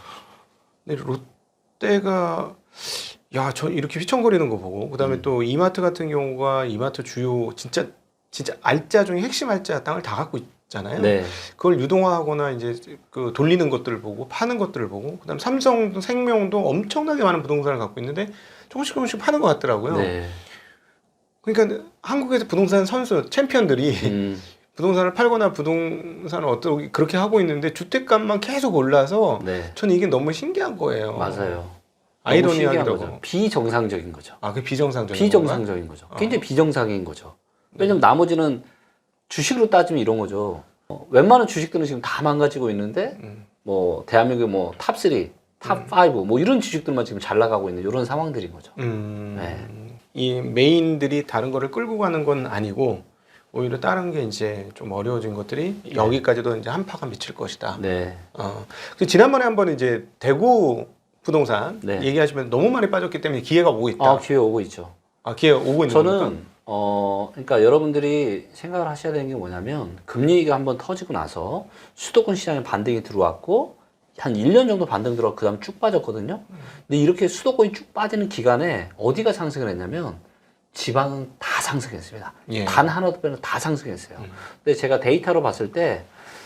근데 롯데가 저 이렇게 휘청거리는 거 보고 그다음에 또 이마트 같은 경우가 이마트 주요 진짜 알짜 중에 핵심 알짜 땅을 다 갖고 있잖아요. 네. 그걸 유동화하거나 이제 그 돌리는 것들을 보고 파는 것들을 보고 그다음 삼성 생명도 엄청나게 많은 부동산을 갖고 있는데 조금씩 파는 것 같더라고요. 네. 그러니까 한국에서 부동산 선수 챔피언들이 부동산을 팔거나 부동산을 어떻게 그렇게 하고 있는데 주택값만 계속 올라서 네. 저는 이게 너무 신기한 거예요. 맞아요. 아이러니하기도 거죠. 하고. 비정상적인 거죠. 그게 비정상적인 비정상적인 거죠. 굉장히 비정상인 거죠. 왜냐면 나머지는 주식으로 따지면 이런 거죠. 웬만한 주식들은 지금 다 망가지고 있는데 뭐 대한민국 뭐 탑3, 탑5 뭐 이런 주식들만 지금 잘 나가고 있는 이런 상황들인 거죠. 네. 이 메인들이 다른 거를 끌고 가는 건 아니고 오히려 다른 게 이제 좀 어려워진 것들이 여기까지도 이제 한파가 미칠 것이다. 네. 그 지난번에 한번 이제 대구 부동산 네. 얘기하시면 너무 많이 빠졌기 때문에 기회가 오고 있다. 기회 오고 있죠. 기회가 오고 있는 겁니까? 저는 그러니까 여러분들이 생각을 하셔야 되는 게 뭐냐면 금리가 한번 터지고 나서 수도권 시장에 반등이 들어왔고 한 1년 정도 반등 들어왔고 그다음 쭉 빠졌거든요. 근데 이렇게 수도권이 쭉 빠지는 기간에 어디가 상승을 했냐면 지방은 다 상승했습니다. 예. 단 하나도 빼고 다 상승했어요. 근데 제가 데이터로 봤을 때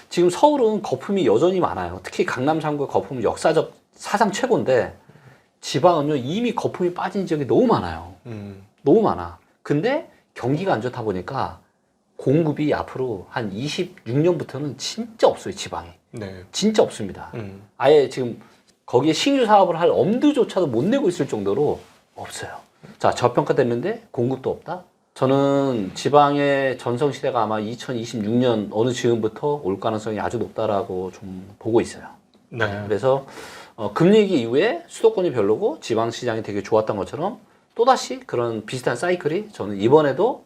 지금 서울은 거품이 여전히 많아요. 특히 강남 3구 거품은 역사적 사상 최고인데 지방은요 이미 거품이 빠진 지역이 너무 많아요. 너무 많아. 근데 경기가 안 좋다 보니까 공급이 앞으로 한 26년부터는 진짜 없어요, 지방에. 네. 진짜 없습니다. 아예 지금 거기에 신규 사업을 할 엄두조차도 못 내고 있을 정도로 없어요. 자, 저평가됐는데 공급도 없다? 저는 지방의 전성시대가 아마 2026년 어느 즈음부터 올 가능성이 아주 높다라고 좀 보고 있어요. 네. 그래서 금리 위기 이후에 수도권이 별로고 지방 시장이 되게 좋았던 것처럼 또다시 그런 비슷한 사이클이 저는 이번에도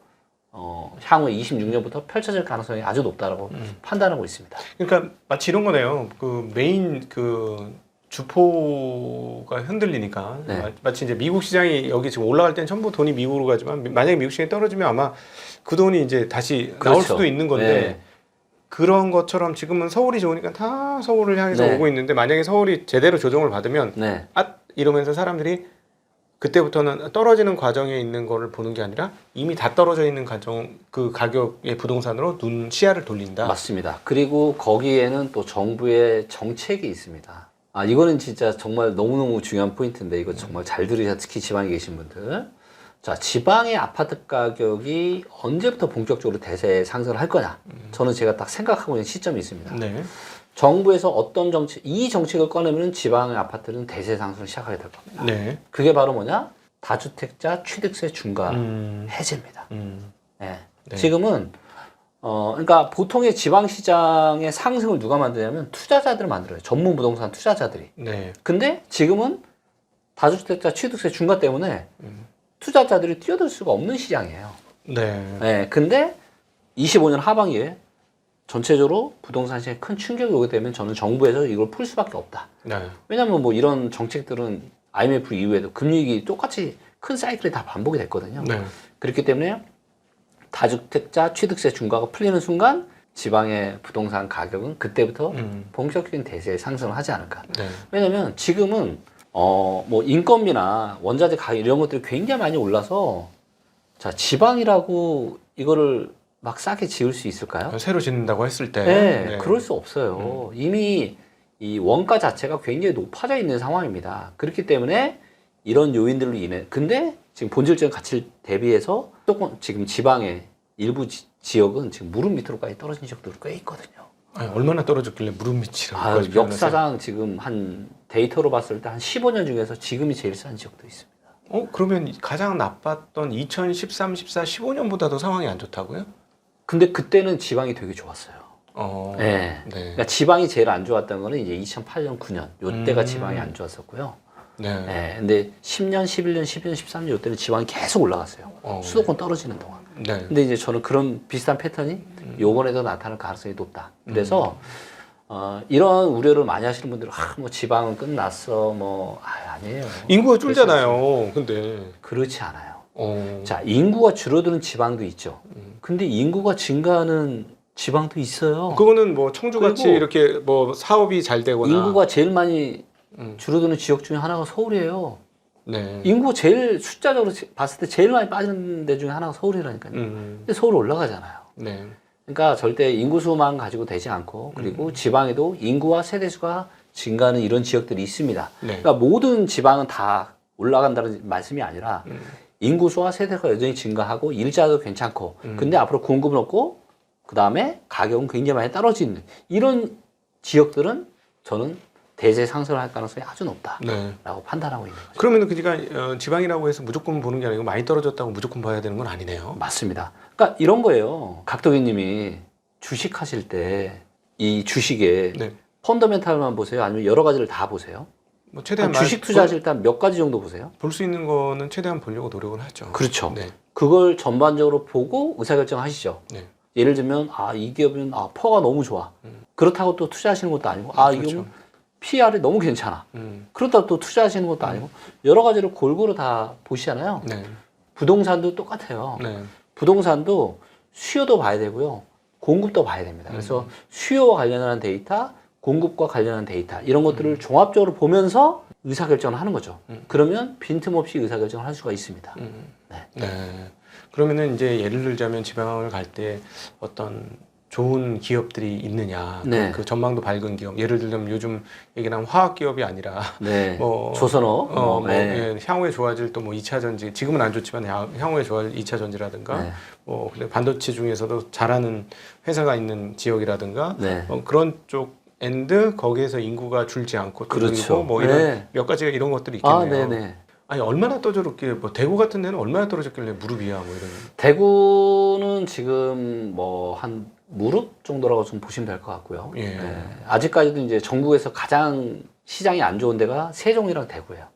향후에 26년부터 펼쳐질 가능성이 아주 높다라고 판단하고 있습니다. 그러니까 마치 이런 거네요. 그 메인 그 주포가 흔들리니까 네. 마치 이제 미국 시장이 여기 지금 올라갈 땐 전부 돈이 미국으로 가지만 만약에 미국 시장이 떨어지면 아마 그 돈이 이제 다시 나올 그렇죠. 수도 있는 건데 네. 그런 것처럼 지금은 서울이 좋으니까 다 서울을 향해서 네. 오고 있는데 만약에 서울이 제대로 조정을 받으면 네. 이러면서 사람들이 그때부터는 떨어지는 과정에 있는 거를 보는 게 아니라 이미 다 떨어져 있는 그 가격의 부동산으로 시야를 돌린다. 맞습니다. 그리고 거기에는 또 정부의 정책이 있습니다. 이거는 진짜 정말 너무너무 중요한 포인트인데 이거 정말 잘 들으셔야 특히 지방에 계신 분들. 자, 지방의 아파트 가격이 언제부터 본격적으로 대세 상승을 할 거냐? 저는 제가 딱 생각하고 있는 시점이 있습니다. 네. 정부에서 어떤 이 정책을 꺼내면 지방의 아파트는 대세 상승을 시작하게 될 겁니다. 네. 그게 바로 뭐냐? 다주택자 취득세 중과 해제입니다. 네. 네. 지금은 그러니까 보통의 지방 시장의 상승을 누가 만드냐면 투자자들을 만들어요. 전문 부동산 투자자들이. 네. 근데 지금은 다주택자 취득세 중과 때문에 투자자들이 뛰어들 수가 없는 시장이에요. 네. 네, 근데 25년 하반기에 전체적으로 부동산 시장에 큰 충격이 오게 되면 저는 정부에서 이걸 풀 수밖에 없다. 네. 왜냐하면 뭐 이런 정책들은 IMF 이후에도 금리위기 똑같이 큰 사이클이 다 반복이 됐거든요. 네. 그렇기 때문에 다주택자 취득세 중과가 풀리는 순간 지방의 부동산 가격은 그때부터 본격적인 대세 상승을 하지 않을까. 네. 왜냐면 지금은 뭐 인건비나 원자재 가격 이런 것들이 굉장히 많이 올라서 자 지방이라고 이거를 막 싸게 지을 수 있을까요? 새로 짓는다고 했을 때. 네, 그럴 수 없어요. 이미 이 원가 자체가 굉장히 높아져 있는 상황입니다. 그렇기 때문에 이런 요인들로 인해 근데 지금 본질적인 가치를 대비해서 조금 지금 지방의 일부 지역은 지금 무릎 밑으로까지 떨어진 지역들이 꽤 있거든요. 아니, 얼마나 떨어졌길래 무릎 밑이라고? 아, 역사상 지금 한 데이터로 봤을 때 한 15년 중에서 지금이 제일 싼 지역도 있습니다. 그러면 가장 나빴던 2013, 14, 15년보다도 상황이 안 좋다고요? 근데 그때는 지방이 되게 좋았어요. 네. 네. 그러니까 지방이 제일 안 좋았던 거는 이제 2008년, 9년 요때가 지방이 안 좋았었고요. 네. 네. 근데 10년, 11년, 12년, 13년 요때는 지방이 계속 올라갔어요. 수도권 떨어지는 동안. 네. 근데 이제 저는 그런 비슷한 패턴이 요번에도 나타날 가능성이 높다. 그래서 이런 우려를 많이 하시는 분들은 뭐 지방은 끝났어. 뭐 아니에요. 인구가 줄잖아요. 근데 그렇지 않아요. 자, 인구가 줄어드는 지방도 있죠. 근데 인구가 증가하는 지방도 있어요. 그거는 뭐 청주같이 그리고 이렇게 뭐 사업이 잘 되거나 인구가 제일 많이 줄어드는 지역 중에 하나가 서울이에요. 네. 인구 제일 숫자적으로 봤을 때 제일 많이 빠지는 데 중에 하나가 서울이라니까요. 근데 서울 올라가잖아요. 네. 그러니까 절대 인구수만 가지고 되지 않고 그리고 지방에도 인구와 세대수가 증가하는 이런 지역들이 있습니다. 네. 그러니까 모든 지방은 다 올라간다는 말씀이 아니라 인구수와 세대가 여전히 증가하고 일자도 괜찮고 근데 앞으로 공급은 없고 그 다음에 가격은 굉장히 많이 떨어지는 이런 지역들은 저는 대세 상승을 할 가능성이 아주 높다라고 네. 판단하고 있는 거죠. 그러면 그러니까 지방이라고 해서 무조건 보는 게 아니고 많이 떨어졌다고 무조건 봐야 되는 건 아니네요. 맞습니다. 그러니까 이런 거예요. 각도기님이 주식 하실 때 이 주식에 네. 펀더멘탈만 보세요? 아니면 여러 가지를 다 보세요? 뭐 최대한 주식 투자하실 때 한 몇 가지 정도 보세요? 볼 수 있는 거는 최대한 보려고 노력을 하죠. 그렇죠. 네. 그걸 전반적으로 보고 의사결정하시죠. 네. 예를 들면 이 기업은 퍼가 너무 좋아. 그렇다고 또 투자하시는 것도 아니고 이 그렇죠. 기업은 PR이 너무 괜찮아. 그렇다고 또 투자하시는 것도 아니고 여러 가지를 골고루 다 보시잖아요. 네. 부동산도 똑같아요. 네. 부동산도 수요도 봐야 되고요. 공급도 봐야 됩니다. 그래서 수요와 관련한 데이터, 공급과 관련한 데이터 이런 것들을 종합적으로 보면서 의사결정을 하는 거죠. 그러면 빈틈없이 의사결정을 할 수가 있습니다. 네. 네. 그러면은 이제 예를 들자면 지방을 갈 때 어떤 좋은 기업들이 있느냐, 네. 그 전망도 밝은 기업. 예를 들면 요즘 얘기하는 화학 기업이 아니라 네. 뭐 조선업, 예, 향후에 좋아질 또 뭐 2차 전지, 지금은 안 좋지만 향후에 좋아질 2차 전지라든가, 네. 뭐 근데 반도체 중에서도 잘하는 회사가 있는 지역이라든가, 네. 그런 쪽 앤드 거기에서 인구가 줄지 않고 또 그렇죠. 늘고 뭐 이런 네. 몇 가지가 이런 것들이 있겠네요. 네네. 아니 얼마나 떨어졌길래 뭐 대구 같은 데는 얼마나 떨어졌길래 무릎이야 뭐 이런. 대구는 지금 뭐 한 무릎 정도라고 좀 보시면 될 것 같고요. 예. 네. 아직까지도 이제 전국에서 가장 시장이 안 좋은 데가 세종이랑 대구예요.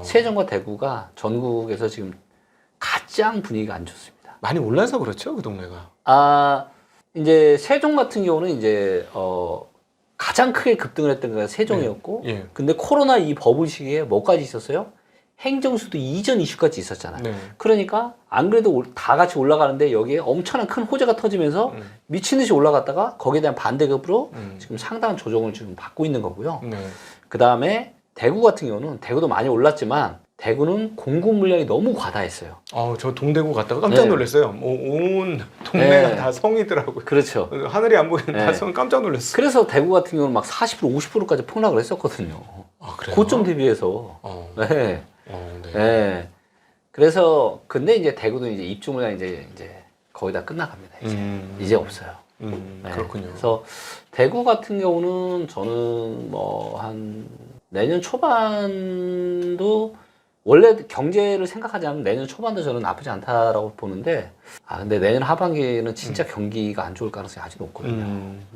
세종과 대구가 전국에서 지금 가장 분위기가 안 좋습니다. 많이 올라서 그렇죠 그 동네가. 이제 세종 같은 경우는 이제 가장 크게 급등을 했던 데가 세종이었고, 네. 예. 근데 코로나 이 버블 시기에 뭐까지 있었어요? 행정수도 이전 이슈까지 있었잖아요. 네. 그러니까 안 그래도 다 같이 올라가는데 여기에 엄청난 큰 호재가 터지면서 미친 듯이 올라갔다가 거기에 대한 반대급으로 지금 상당한 조정을 지금 받고 있는 거고요. 네. 그 다음에 대구 같은 경우는 대구도 많이 올랐지만 대구는 공급 물량이 너무 과다했어요. 저 동대구 갔다가 깜짝 네. 놀랐어요. 온 동네가 네. 다 성이더라고요. 그렇죠. 하늘이 안 보이는 네. 다 성, 깜짝 놀랐어요. 그래서 대구 같은 경우는 막 40% 50%까지 폭락을 했었거든요. 그래요? 고점 대비해서. 네. 네. 네. 그래서 근데 이제 대구도 이제 입주 물량 이제 거의 다 끝나갑니다. 이제 없어요. 네. 그렇군요. 그래서 대구 같은 경우는 저는 뭐 한 내년 초반도 원래 경제를 생각하자면 내년 초반도 저는 나쁘지 않다라고 보는데 근데 내년 하반기에는 진짜 경기가 안 좋을 가능성이 아주 높거든요.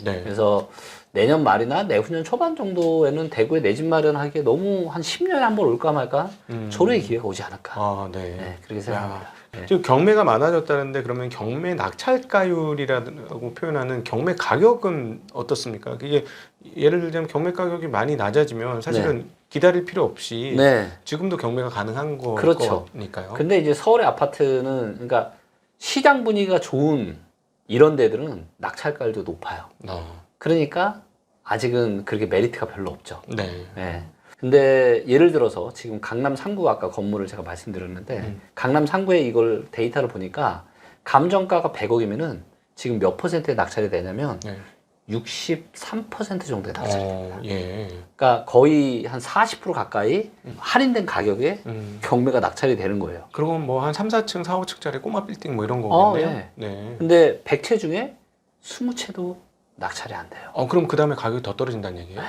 네. 그래서 내년 말이나 내후년 초반 정도에는 대구에 내 집 마련하기에 너무 한 10년에 한 번 올까 말까 조례의 기회가 오지 않을까. 네. 그렇게 생각합니다. 네. 지금 경매가 많아졌다는데 그러면 경매 낙찰가율이라고 표현하는 경매 가격은 어떻습니까? 그게 예를 들자면 경매 가격이 많이 낮아지면 사실은 기다릴 필요 없이 지금도 경매가 가능한 그렇죠. 거니까요. 근데 이제 서울의 아파트는 그러니까 시장 분위기가 좋은 이런 데들은 낙찰가율도 높아요. 그러니까 아직은 그렇게 메리트가 별로 없죠. 네. 근데 예를 들어서 지금 강남 상구 아까 건물을 제가 말씀드렸는데 강남 상구에 이걸 데이터를 보니까 감정가가 100억이면은 지금 몇 퍼센트의 낙찰이 되냐면 63% 정도의 낙찰입니다. 그러니까 거의 한 40% 가까이 할인된 가격에 경매가 낙찰이 되는 거예요. 그러면 뭐 한 3, 4층, 4, 5층짜리 꼬마 빌딩 뭐 이런 거겠네요. 근데 100채 중에 20채도 낙찰이 안 돼요. 그럼 그 다음에 가격이 더 떨어진다는 얘기예요?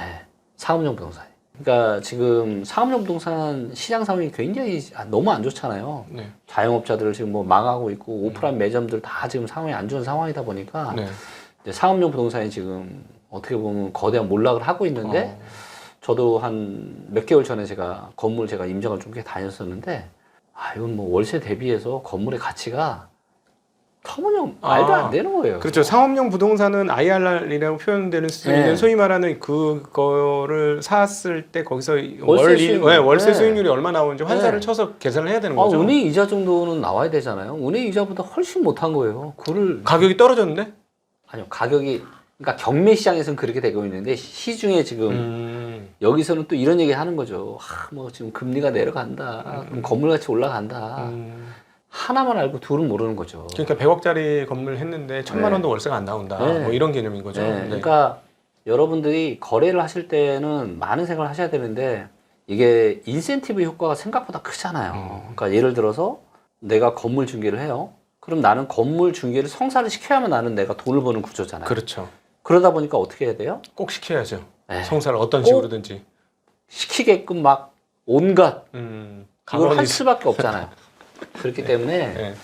상업용 부동산이. 그러니까 지금 상업용 부동산 시장 상황이 굉장히 너무 안 좋잖아요. 자영업자들 지금 뭐 망하고 있고 오프라인 매점들 다 지금 상황이 안 좋은 상황이다 보니까 이제 상업용 부동산이 지금 어떻게 보면 거대한 몰락을 하고 있는데 저도 한 몇 개월 전에 제가 건물 제가 임장을 좀 꽤 다녔었는데 이건 뭐 월세 대비해서 건물의 가치가 터무니없 말도 안 되는 거예요. 그렇죠. 상업용 부동산은 IRR이라고 표현되는 수준인데 소위 말하는 그거를 샀을 때 거기서 월세 수익률이 얼마 나오는지 환산을 쳐서 계산을 해야 되는 거죠. 은행 이자 정도는 나와야 되잖아요. 은행 이자보다 훨씬 못한 거예요. 가격이 떨어졌는데? 아니요. 가격이 그러니까 경매 시장에서는 그렇게 되고 있는데 시중에 지금 여기서는 또 이런 얘기 하는 거죠. 뭐 지금 금리가 내려간다. 그럼 건물 가치 올라간다. 하나만 알고 둘은 모르는 거죠. 그러니까 100억짜리 건물 했는데 1000만 원도 월세가 안 나온다. 뭐 이런 개념인 거죠. 그러니까 여러분들이 거래를 하실 때는 많은 생각을 하셔야 되는데 이게 인센티브 효과가 생각보다 크잖아요. 그러니까 예를 들어서 내가 건물 중개를 해요. 그럼 나는 건물 중개를 성사를 시켜야만 나는 내가 돈을 버는 구조잖아요. 그렇죠. 그러다 보니까 어떻게 해야 돼요? 꼭 시켜야죠. 성사를 어떤 식으로든지. 시키게끔 막 온갖 이걸 할 있... 수밖에 없잖아요. 그렇기 때문에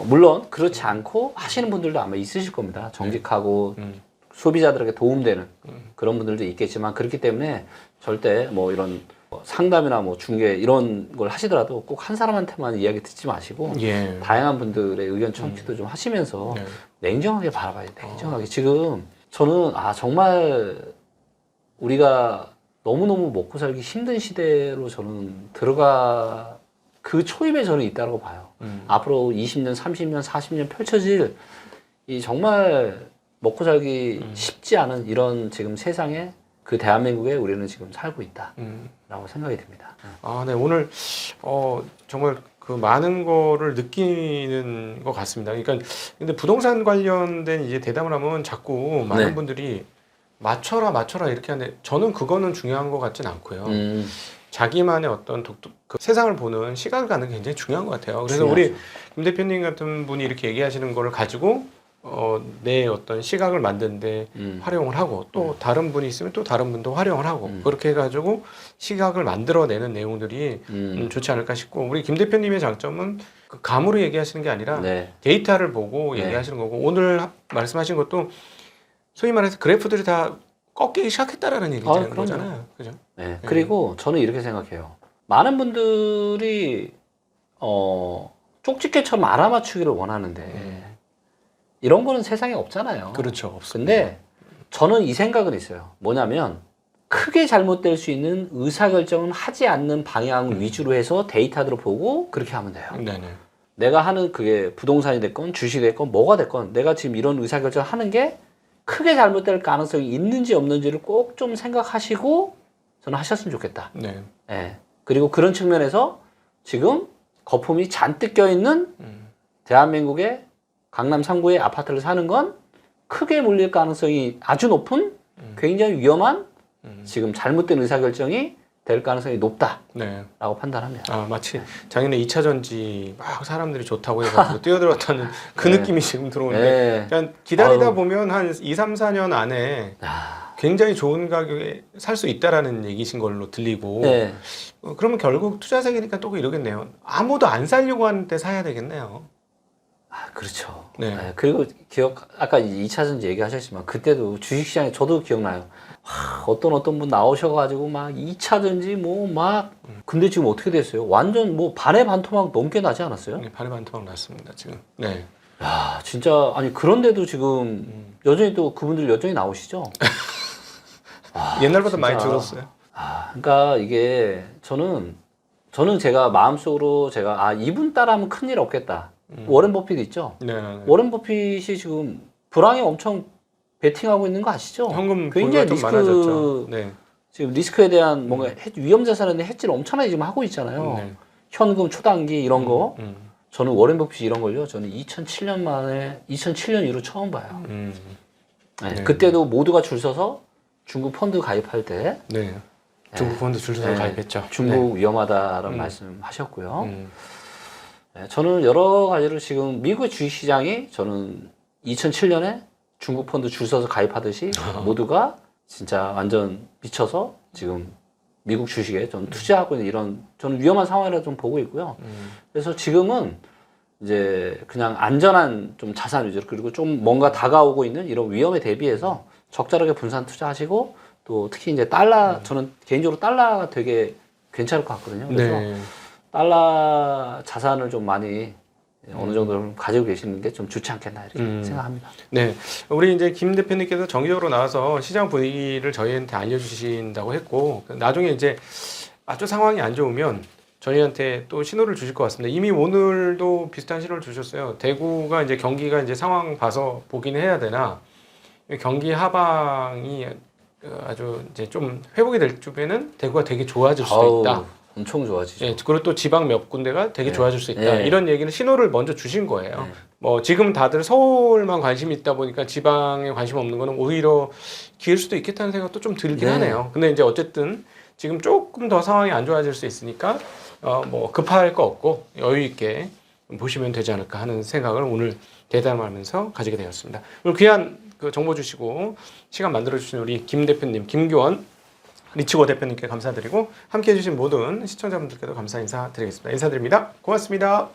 물론 그렇지 않고 하시는 분들도 아마 있으실 겁니다. 정직하고 소비자들에게 도움되는 그런 분들도 있겠지만 그렇기 때문에 절대 뭐 이런 상담이나 뭐 중개 이런 걸 하시더라도 꼭 한 사람한테만 이야기 듣지 마시고 다양한 분들의 의견 청취도 좀 하시면서 냉정하게 바라봐야 돼요. 냉정하게. 지금 저는 정말 우리가 너무너무 먹고 살기 힘든 시대로 저는 들어가 그 초입에 저는 있다고 봐요. 앞으로 20년, 30년, 40년 펼쳐질 이 정말 먹고 살기 쉽지 않은 이런 지금 세상에 그 대한민국에 우리는 지금 살고 있다라고 생각이 듭니다. 네, 오늘 정말 그 많은 거를 느끼는 것 같습니다. 그러니까 근데 부동산 관련된 이제 대담을 하면 자꾸 많은 분들이 맞춰라 이렇게 하는데 저는 그거는 중요한 것 같진 않고요. 자기만의 어떤 그 세상을 보는 시각을 갖는 게 굉장히 중요한 것 같아요. 그래서 우리 김 대표님 같은 분이 이렇게 얘기하시는 거를 가지고 내 어떤 시각을 만드는데 활용을 하고 또 다른 분이 있으면 또 다른 분도 활용을 하고 그렇게 해가지고 시각을 만들어내는 내용들이 좋지 않을까 싶고 우리 김 대표님의 장점은 그 감으로 얘기하시는 게 아니라 데이터를 보고 얘기하시는 거고 오늘 말씀하신 것도 소위 말해서 그래프들이 다 꺾이기 시작했다라는 얘기잖아요. 거잖아요. 그죠? 그리고 저는 이렇게 생각해요. 많은 분들이 쪽집게처럼 알아맞추기를 원하는데 이런 거는 세상에 없잖아요. 그렇죠. 없습니다. 근데 저는 이 생각은 있어요. 뭐냐면 크게 잘못될 수 있는 의사결정은 하지 않는 방향 위주로 해서 데이터들을 보고 그렇게 하면 돼요. 내가 하는 그게 부동산이 됐건 주식이 됐건 뭐가 됐건 내가 지금 이런 의사결정을 하는 게 크게 잘못될 가능성이 있는지 없는지를 꼭 좀 생각하시고 저는 하셨으면 좋겠다. 그리고 그런 측면에서 지금 거품이 잔뜩 껴있는 대한민국의 강남 3구의 아파트를 사는 건 크게 물릴 가능성이 아주 높은 굉장히 위험한 지금 잘못된 의사결정이 될 가능성이 높다라고 판단합니다. 마치 작년에 2차 전지 막 사람들이 좋다고 해가지고 뛰어들었다는 그 느낌이 지금 들어오는데 그러니까 기다리다 보면 한 2, 3, 4년 안에 굉장히 좋은 가격에 살 수 있다라는 얘기신 걸로 들리고 네. 그러면 결국 투자자이니까 또 이러겠네요. 아무도 안 살려고 하는데 사야 되겠네요. 아, 그렇죠. 네. 네, 그리고 아까 2차전지 얘기하셨지만 그때도 주식시장에 저도 기억나요. 어떤 분 나오셔가지고 막 2차전지 뭐 막 근데 지금 어떻게 됐어요? 완전 뭐 반의 반토막 넘게 나지 않았어요? 네, 발에 반토막 났습니다 지금. 네. 야, 진짜 아니 그런데도 지금 여전히 또 그분들 여전히 나오시죠? 옛날보다 많이 진짜. 줄었어요. 그러니까 이게 저는 제가 마음속으로 제가 이분 따라하면 큰일 없겠다. 워렌 버핏 있죠? 네. 워렌 버핏이 지금 불황에 엄청 베팅하고 있는 거 아시죠? 현금 굉장히 보유가 좀 많아졌죠. 네. 지금 리스크에 대한 뭔가 위험 자산에 대한 해지를 엄청나게 지금 하고 있잖아요. 네. 현금 초단기 이런 거. 음. 저는 워렌 버핏 이런 걸요. 저는 2007년 이후로 처음 봐요. 네. 네, 그때도 모두가 줄 서서 중국 펀드 가입할 때 네. 중국 펀드 줄 서서 네, 가입했죠. 중국 위험하다라는 말씀하셨고요. 음. 네, 저는 여러 가지로 지금 미국의 주식시장이 저는 2007년에 중국 펀드 줄 서서 가입하듯이 모두가 진짜 완전 미쳐서 지금 미국 주식에 좀 투자하고 있는 이런 저는 위험한 상황이라 좀 보고 있고요. 그래서 지금은 이제 그냥 안전한 좀 자산 위주로 그리고 좀 뭔가 다가오고 있는 이런 위험에 대비해서 적절하게 분산 투자하시고 또 특히 이제 달러 저는 개인적으로 달러가 되게 괜찮을 것 같거든요. 그래서 네. 달러 자산을 좀 많이 어느 정도 가지고 계시는 게 좀 좋지 않겠나 이렇게 생각합니다. 네, 우리 이제 김 대표님께서 정기적으로 나와서 시장 분위기를 저희한테 알려주신다고 했고 나중에 이제 아주 상황이 안 좋으면 저희한테 또 신호를 주실 것 같습니다. 이미 오늘도 비슷한 신호를 주셨어요. 대구가 이제 경기가 이제 상황 봐서 보긴 해야 되나 경기 하방이 아주 이제 좀 회복이 될 주면은 대구가 되게 좋아질 수도 있다. 엄청 좋아지죠. 예, 그리고 또 지방 몇 군데가 되게 좋아질 수 있다. 이런 얘기는 신호를 먼저 주신 거예요. 뭐 지금 다들 서울만 관심이 있다 보니까 지방에 관심 없는 거는 오히려 기회일 수도 있겠다는 생각도 좀 들긴 하네요. 근데 이제 어쨌든 지금 조금 더 상황이 안 좋아질 수 있으니까 뭐 급할 거 없고 여유 있게 보시면 되지 않을까 하는 생각을 오늘 대담하면서 가지게 되었습니다. 오늘 귀한 그 정보 주시고 시간 만들어 주신 우리 김 대표님, 김교원 리치고 대표님께 감사드리고 함께 해주신 모든 시청자분들께도 감사 인사드리겠습니다. 인사드립니다. 고맙습니다.